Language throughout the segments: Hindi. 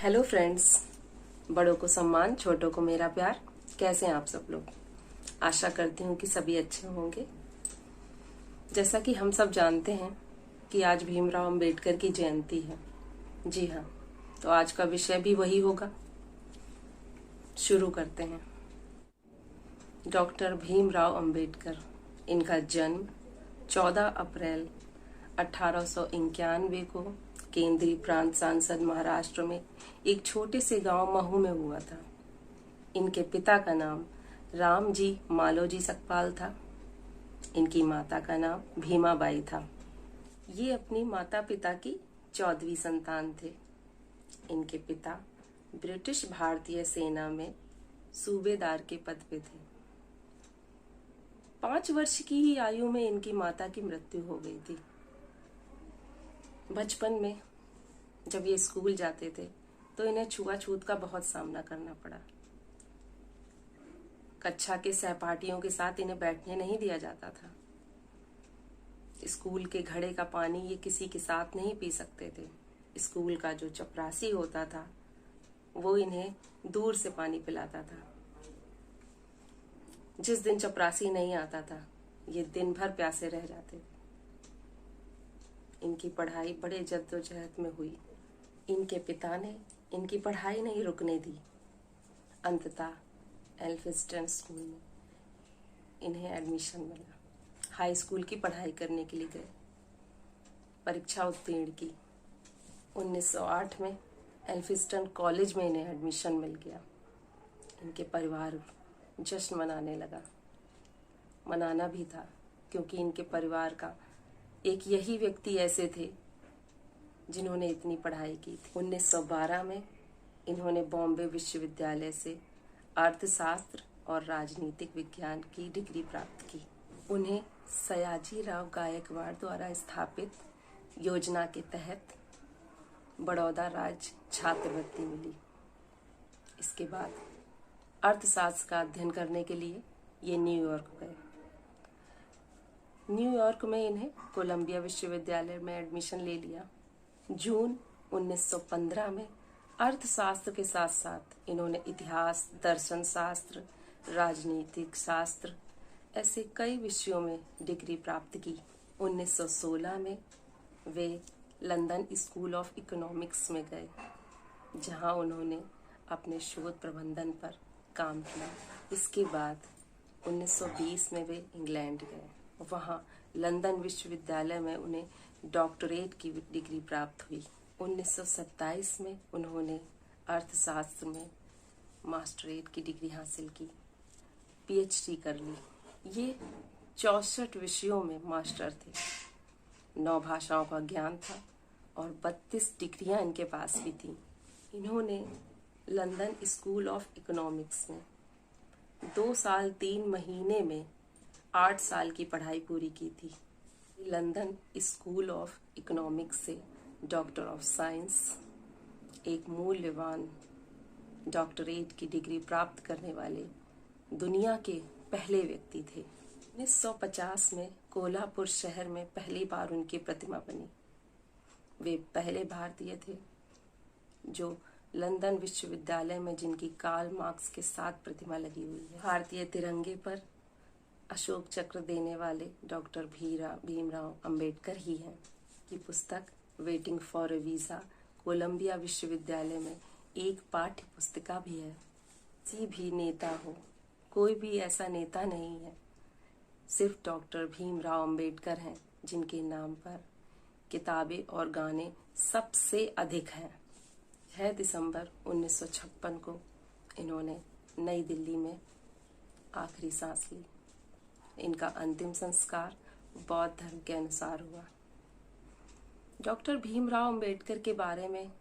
हेलो फ्रेंड्स, बड़ों को सम्मान, छोटों को मेरा प्यार। कैसे हैं आप सब लोग? आशा करती हूँ कि सभी अच्छे होंगे। जैसा कि हम सब जानते हैं कि आज भीमराव अंबेडकर की जयंती है। जी हाँ, तो आज का विषय भी वही होगा। शुरू करते हैं। डॉक्टर भीमराव अंबेडकर, इनका जन्म 14 अप्रैल 1891 को केंद्रीय प्रांत सांसद महाराष्ट्र में एक छोटे से गांव महू में हुआ था। इनके पिता का नाम रामजी मालोजी सकपाल था। इनकी माता का नाम भीमाबाई था। ये अपनी माता पिता की 14वीं संतान थे। इनके पिता ब्रिटिश भारतीय सेना में सूबेदार के पद पे थे। 5 वर्ष की ही आयु में इनकी माता की मृत्यु हो गई थी। बचपन में जब ये स्कूल जाते थे तो इन्हें छुआछूत का बहुत सामना करना पड़ा। कक्षा के सहपाठियों के साथ इन्हें बैठने नहीं दिया जाता था। स्कूल के घड़े का पानी ये किसी के साथ नहीं पी सकते थे। स्कूल का जो चपरासी होता था वो इन्हें दूर से पानी पिलाता था। जिस दिन चपरासी नहीं आता था ये दिन भर प्यासे रह जाते थे। इनकी पढ़ाई बड़े जद्दोजहद में हुई। इनके पिता ने इनकी पढ़ाई नहीं रुकने दी। अंततः एल्फिंस्टन स्कूल में इन्हें एडमिशन मिला। हाई स्कूल की पढ़ाई करने के लिए गए। परीक्षा उत्तीर्ण की। 1908 में एल्फिंस्टन कॉलेज में इन्हें एडमिशन मिल गया। इनके परिवार जश्न मनाने लगा। मनाना भी था क्योंकि इनके परिवार का एक यही व्यक्ति ऐसे थे जिन्होंने इतनी पढ़ाई की थी। 1912 में इन्होंने बॉम्बे विश्वविद्यालय से अर्थशास्त्र और राजनीतिक विज्ञान की डिग्री प्राप्त की। उन्हें सयाजी राव गायकवाड़ द्वारा स्थापित योजना के तहत बड़ौदा राज्य छात्रवृत्ति मिली। इसके बाद अर्थशास्त्र का अध्ययन करने के लिए ये न्यूयॉर्क गए। न्यूयॉर्क में इन्हें कोलंबिया विश्वविद्यालय में एडमिशन ले लिया। जून 1915 में अर्थशास्त्र के साथ साथ इन्होंने इतिहास, दर्शन शास्त्र, राजनीतिक शास्त्र ऐसे कई विषयों में डिग्री प्राप्त की। 1916 में वे लंदन स्कूल ऑफ इकोनॉमिक्स में गए, जहां उन्होंने अपने शोध प्रबंधन पर काम किया। इसके बाद 1920 में वे इंग्लैंड गए। वहां लंदन विश्वविद्यालय में उन्हें डॉक्टरेट की डिग्री प्राप्त हुई। 1927 में उन्होंने अर्थशास्त्र में मास्टरेट की डिग्री हासिल की, पीएचडी कर ली। ये 64 विषयों में मास्टर थे। 9 भाषाओं का ज्ञान था और 32 डिग्रियां इनके पास भी थी। इन्होंने लंदन स्कूल ऑफ इकोनॉमिक्स में 2 साल 3 महीने में 8 साल की पढ़ाई पूरी की थी। लंदन स्कूल ऑफ इकोनॉमिक्स से डॉक्टर ऑफ साइंस, एक मूल्यवान डॉक्टरेट की डिग्री प्राप्त करने वाले दुनिया के पहले व्यक्ति थे। 1950 में कोल्हापुर शहर में पहली बार उनकी प्रतिमा बनी। वे पहले भारतीय थे जो लंदन विश्वविद्यालय में जिनकी कार्ल मार्क्स के साथ प्रतिमा लगी हुई है। भारतीय तिरंगे पर अशोक चक्र देने वाले डॉक्टर भीमराव अंबेडकर ही हैं। की पुस्तक waiting for a visa Columbia विश्वविद्यालय में एक पाठ्य पुस्तिका भी है। किसी भी नेता हो, कोई भी ऐसा नेता नहीं है, सिर्फ डॉक्टर भीमराव अंबेडकर हैं जिनके नाम पर किताबें और गाने सबसे अधिक हैं। 6 दिसंबर 1956 को इन्होंने नई दिल्ली में आखिरी सांस ली। इनका अंतिम संस्कार बौद्ध धर्म के अनुसार हुआ। डॉक्टर भीमराव अंबेडकर के बारे में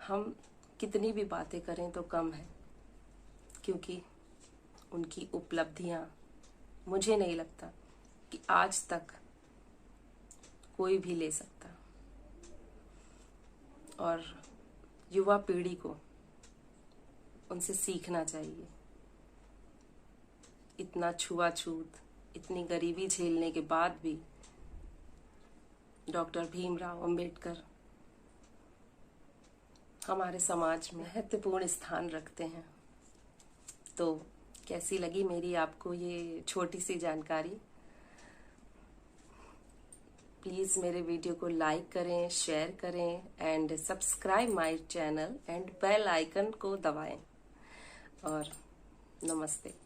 हम कितनी भी बातें करें तो कम है, क्योंकि उनकी उपलब्धियां मुझे नहीं लगता कि आज तक कोई भी ले सकता। और युवा पीढ़ी को उनसे सीखना चाहिए। इतना छुआछूत, इतनी गरीबी झेलने के बाद भी डॉक्टर भीमराव अंबेडकर हमारे समाज में महत्वपूर्ण स्थान रखते हैं। तो कैसी लगी मेरी आपको ये छोटी सी जानकारी? प्लीज़ मेरे वीडियो को लाइक करें, शेयर करें and subscribe my channel and bell icon को दबाएं। और नमस्ते।